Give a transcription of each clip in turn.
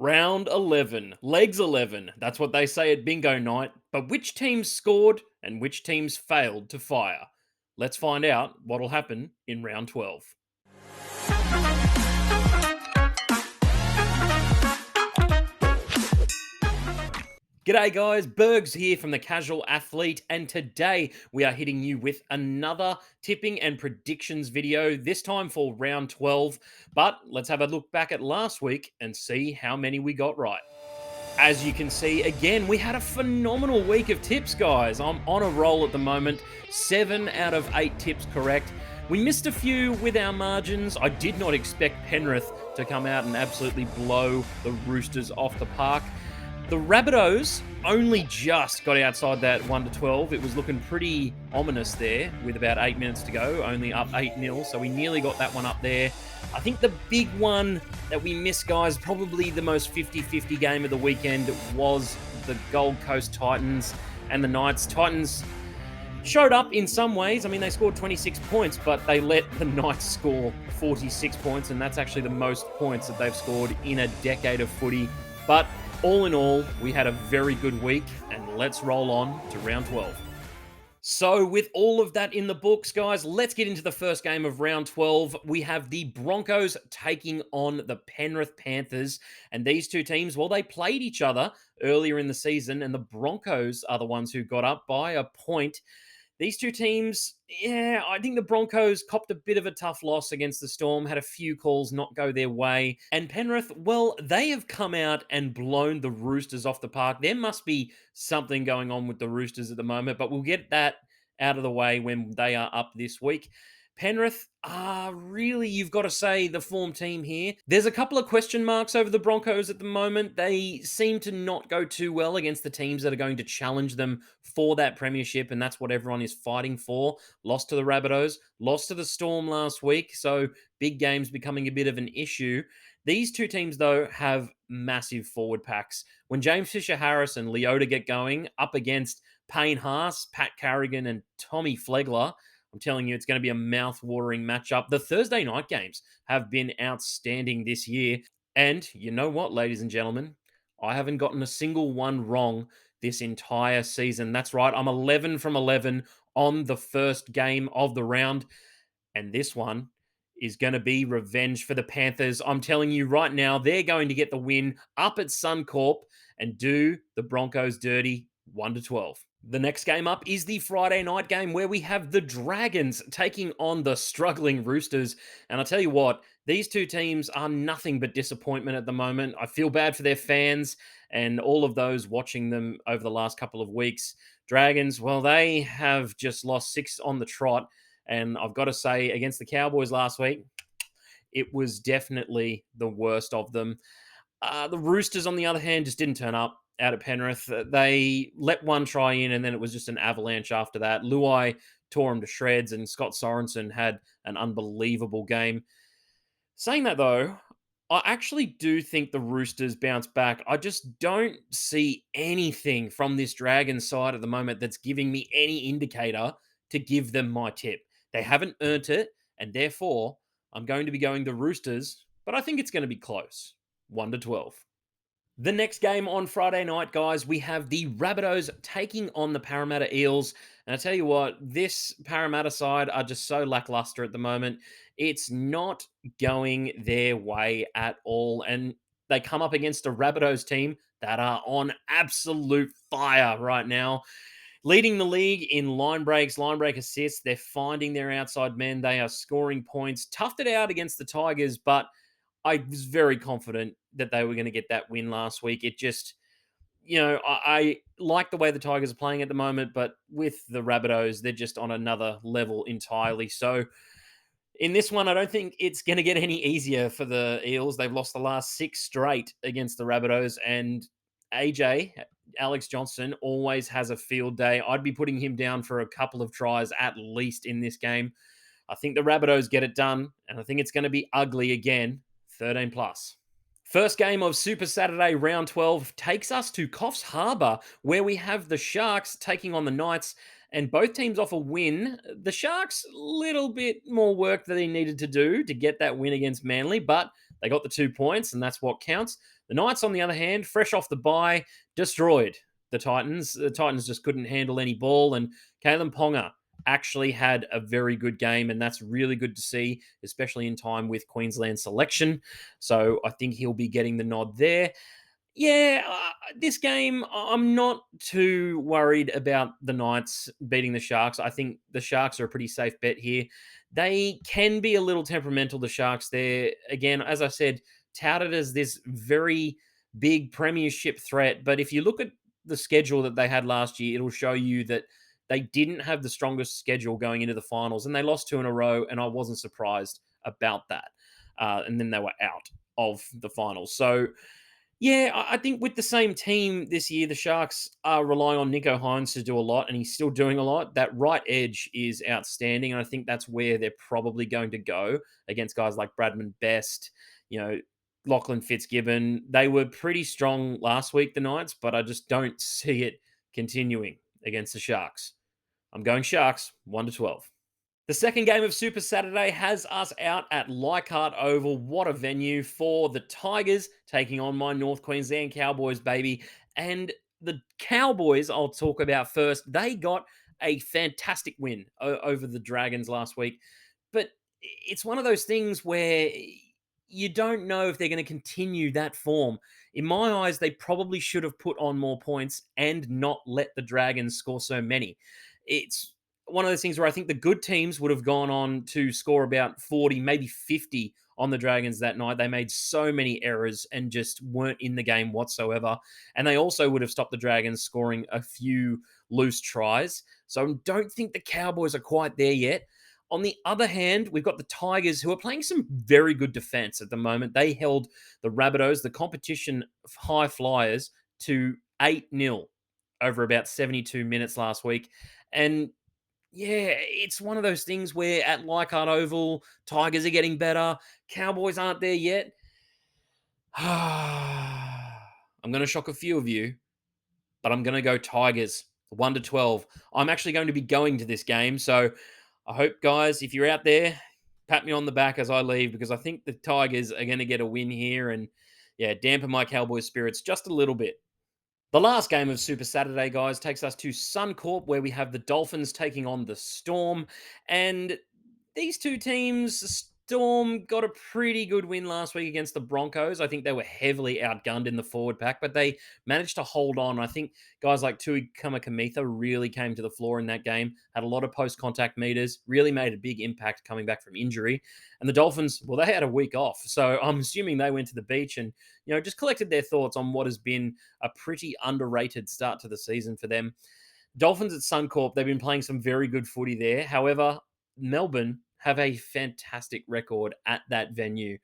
Round 11, legs 11. That's what they say at bingo night. But which teams scored and which teams failed to fire? Let's find out what'll happen in round 12. G'day guys, Burgz here from the Casual Athlete, and today we are hitting you with another tipping and predictions video, this time for round 12. But let's have a look back at last week and see how many we got right. As you can see, again, we had a phenomenal week of tips, guys. I'm on a roll at the moment. 7 out of 8 tips correct. We missed a few with our margins. I did not expect Penrith to come out and absolutely blow the Roosters off the park. The Rabbitohs only just got outside that 1-12. It was looking pretty ominous there with about 8 minutes to go, only up 8-0. So we nearly got that one up there. I think the big one that we missed, guys, probably the most 50-50 game of the weekend was the Gold Coast Titans and the Knights. Titans showed up in some ways. I mean, they scored 26 points, but they let the Knights score 46 points, and that's actually the most points that they've scored in a decade of footy. But all in all, we had a very good week, and let's roll on to round 12. So with all of that in the books, guys, let's get into the first game of round 12. We have the Broncos taking on the Penrith Panthers, and these two teams, well, they played each other earlier in the season, and the Broncos are the ones who got up by a point. These two teams, yeah, I think the Broncos copped a bit of a tough loss against the Storm, had a few calls not go their way. And Penrith, well, they have come out and blown the Roosters off the park. There must be something going on with the Roosters at the moment, but we'll get that out of the way when they are up this week. Penrith are really, you've got to say, the form team here. There's a couple of question marks over the Broncos at the moment. They seem to not go too well against the teams that are going to challenge them for that premiership, and that's what everyone is fighting for. Lost to the Rabbitohs, lost to the Storm last week, so big games becoming a bit of an issue. These two teams, though, have massive forward packs. When James Fisher-Harris and Leota get going up against Payne Haas, Pat Carrigan, and Tommy Flegler, I'm telling you, it's going to be a mouth-watering matchup. The Thursday night games have been outstanding this year. And you know what, ladies and gentlemen? I haven't gotten a single one wrong this entire season. That's right, I'm 11 from 11 on the first game of the round. And this one is going to be revenge for the Panthers. I'm telling you right now, they're going to get the win up at Suncorp and do the Broncos dirty 1-12. The next game up is the Friday night game where we have the Dragons taking on the struggling Roosters. And I'll tell you what, these two teams are nothing but disappointment at the moment. I feel bad for their fans and all of those watching them over the last couple of weeks. Dragons, well, they have just lost 6 on the trot. And I've got to say, against the Cowboys last week, it was definitely the worst of them. The Roosters, on the other hand, just didn't turn up out at Penrith. They let one try in, and then it was just an avalanche after that. Luai tore him to shreds, and Scott Sorensen had an unbelievable game. Saying that, though, I actually do think the Roosters bounce back. I just don't see anything from this Dragons side at the moment that's giving me any indicator to give them my tip. They haven't earned it, and therefore, I'm going to be going the Roosters, but I think it's going to be close. 1-12. The next game on Friday night, guys, we have the Rabbitohs taking on the Parramatta Eels. And I tell you what, this Parramatta side are just so lackluster at the moment. It's not going their way at all. And they come up against a Rabbitohs team that are on absolute fire right now. Leading the league in line breaks, line break assists. They're finding their outside men. They are scoring points. Toughed it out against the Tigers, but I was very confident that they were going to get that win last week. It just, I like the way the Tigers are playing at the moment, but with the Rabbitohs, they're just on another level entirely. So in this one, I don't think it's going to get any easier for the Eels. They've lost the last 6 straight against the Rabbitohs, and AJ, Alex Johnson, always has a field day. I'd be putting him down for a couple of tries at least in this game. I think the Rabbitohs get it done, and I think it's going to be ugly again. 13 plus. First game of Super Saturday round 12 takes us to Coffs Harbour, where we have the Sharks taking on the Knights, and both teams off a win. The Sharks, a little bit more work that they needed to do to get that win against Manly, but They got the 2 points, and that's what counts. The Knights, on the other hand, fresh off the bye, destroyed the Titans. The Titans just couldn't handle any ball, and Kalen Ponga actually had a very good game, and that's really good to see, especially in time with Queensland selection. So I think he'll be getting the nod there. Yeah, this game, I'm not too worried about the Knights beating the Sharks. I think the Sharks are a pretty safe bet here. They can be a little temperamental, the Sharks. They're, again, as I said, touted as this very big premiership threat. But if you look at the schedule that they had last year, it'll show you that they didn't have the strongest schedule going into the finals, and they lost 2 in a row, and I wasn't surprised about that. And then they were out of the finals. So, yeah, I think with the same team this year, the Sharks are relying on Nico Hines to do a lot, and he's still doing a lot. That right edge is outstanding, and I think that's where they're probably going to go against guys like Bradman Best, you know, Lachlan Fitzgibbon. They were pretty strong last week, the Knights, but I just don't see it continuing against the Sharks. I'm going Sharks 1-12. The second game of Super Saturday has us out at Leichhardt Oval. What a venue for the Tigers taking on my North Queensland Cowboys, baby. And the Cowboys, I'll talk about first. They got a fantastic win over the Dragons last week. But it's one of those things where you don't know if they're going to continue that form. In my eyes, they probably should have put on more points and not let the Dragons score so many. It's one of those things where I think the good teams would have gone on to score about 40, maybe 50 on the Dragons that night. They made so many errors and just weren't in the game whatsoever. And they also would have stopped the Dragons scoring a few loose tries. So I don't think the Cowboys are quite there yet. On the other hand, we've got the Tigers, who are playing some very good defense at the moment. They held the Rabbitohs, the competition high flyers, to 8-0 over about 72 minutes last week. And yeah, it's one of those things where at Leichhardt Oval, Tigers are getting better. Cowboys aren't there yet. I'm going to shock a few of you, but I'm going to go Tigers 1-12. I'm actually going to be going to this game. So I hope, guys, if you're out there, pat me on the back as I leave, because I think the Tigers are going to get a win here and, yeah, dampen my Cowboys spirits just a little bit. The last game of Super Saturday, guys, takes us to Suncorp, where we have the Dolphins taking on the Storm. And these two teams, Storm got a pretty good win last week against the Broncos. I think they were heavily outgunned in the forward pack, but they managed to hold on. I think guys like Tui Kamikamica really came to the floor in that game, had a lot of post-contact meters, really made a big impact coming back from injury. And the Dolphins, well, they had a week off. So I'm assuming they went to the beach and, just collected their thoughts on what has been a pretty underrated start to the season for them. Dolphins at Suncorp, they've been playing some very good footy there. However, Melbourne have a fantastic record at that venue.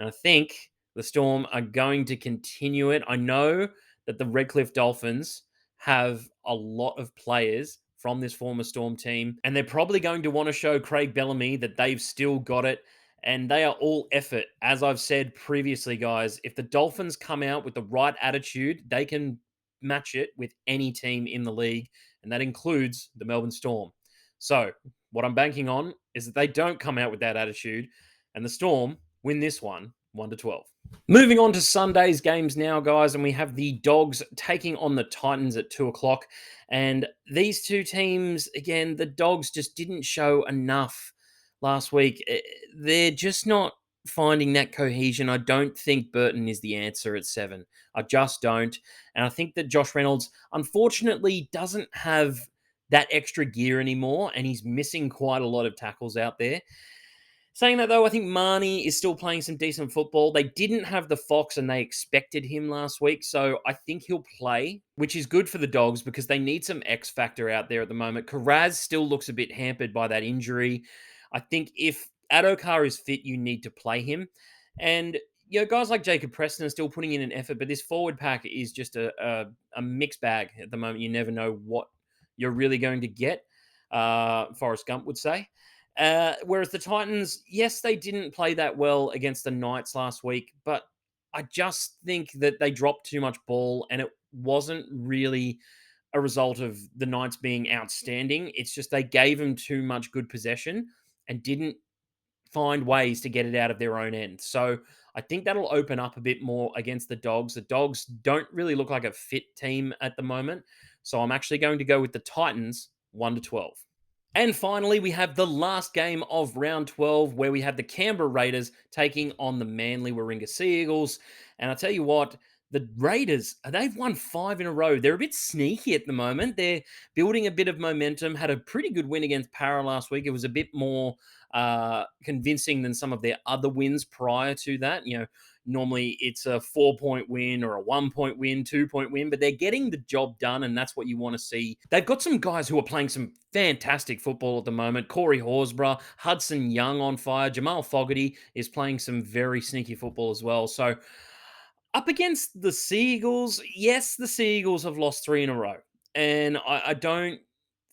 And I think the Storm are going to continue it. I know that the Redcliffe Dolphins have a lot of players from this former Storm team, and they're probably going to want to show Craig Bellamy that they've still got it, and they are all effort. As I've said previously, guys, if the Dolphins come out with the right attitude, they can match it with any team in the league, and that includes the Melbourne Storm. So what I'm banking on is that they don't come out with that attitude, and the Storm win this one 1-12. Moving on to Sunday's games now, guys, and we have the Dogs taking on the Titans at 2 o'clock. And these two teams, again, the Dogs just didn't show enough last week. They're just not finding that cohesion. I don't think Burton is the answer at 7. I just don't. And I think that Josh Reynolds, unfortunately, doesn't have that extra gear anymore, and he's missing quite a lot of tackles out there. Saying that, though, I think Marnie is still playing some decent football. They didn't have the Fox, and they expected him last week, so I think he'll play, which is good for the Dogs because they need some X factor out there at the moment. Karaz still looks a bit hampered by that injury. I think if Adokar is fit, you need to play him. And, guys like Jacob Preston are still putting in an effort, but this forward pack is just a mixed bag at the moment. You never know what you're really going to get, Forrest Gump would say. Whereas the Titans, yes, they didn't play that well against the Knights last week, but I just think that they dropped too much ball, and it wasn't really a result of the Knights being outstanding. It's just they gave them too much good possession and didn't find ways to get it out of their own end. So I think that'll open up a bit more against the Dogs. The Dogs don't really look like a fit team at the moment. So I'm actually going to go with the Titans 1 to 12. And finally, we have the last game of round 12 where we have the Canberra Raiders taking on the Manly Warringah Seagulls. And I'll tell you what, the Raiders, they've won 5 in a row. They're a bit sneaky at the moment. They're building a bit of momentum. Had a pretty good win against Para last week. It was a bit more convincing than some of their other wins prior to that. Normally it's a 4-point win or a 1-point win, 2-point win, but they're getting the job done, and that's what you want to see. They've got some guys who are playing some fantastic football at the moment. Corey Horsburgh, Hudson Young on fire, Jamal Fogarty is playing some very sneaky football as well. So up against the Seagulls, yes, the Seagulls have lost 3 in a row, and I don't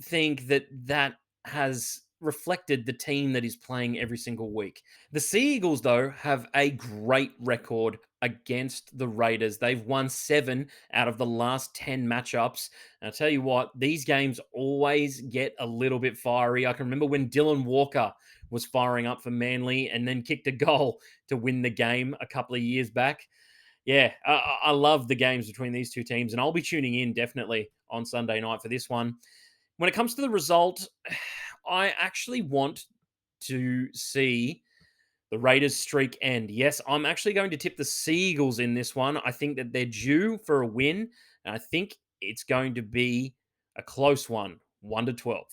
think that has reflected the team that is playing every single week. The Seagulls, though, have a great record against the Raiders. They've won 7 out of the last 10 matchups. And I tell you what, these games always get a little bit fiery. I can remember when Dylan Walker was firing up for Manly and then kicked a goal to win the game a couple of years back. Yeah, I love the games between these two teams, and I'll be tuning in definitely on Sunday night for this one. When it comes to the result, I actually want to see the Raiders streak end. Yes, I'm actually going to tip the Seagulls in this one. I think that they're due for a win, and I think it's going to be a close one, 1 to 12.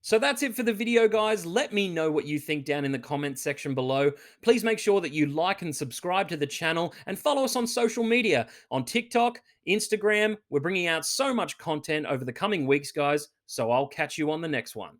So that's it for the video, guys. Let me know what you think down in the comments section below. Please make sure that you like and subscribe to the channel and follow us on social media on TikTok, Instagram. We're bringing out so much content over the coming weeks, guys. So I'll catch you on the next one.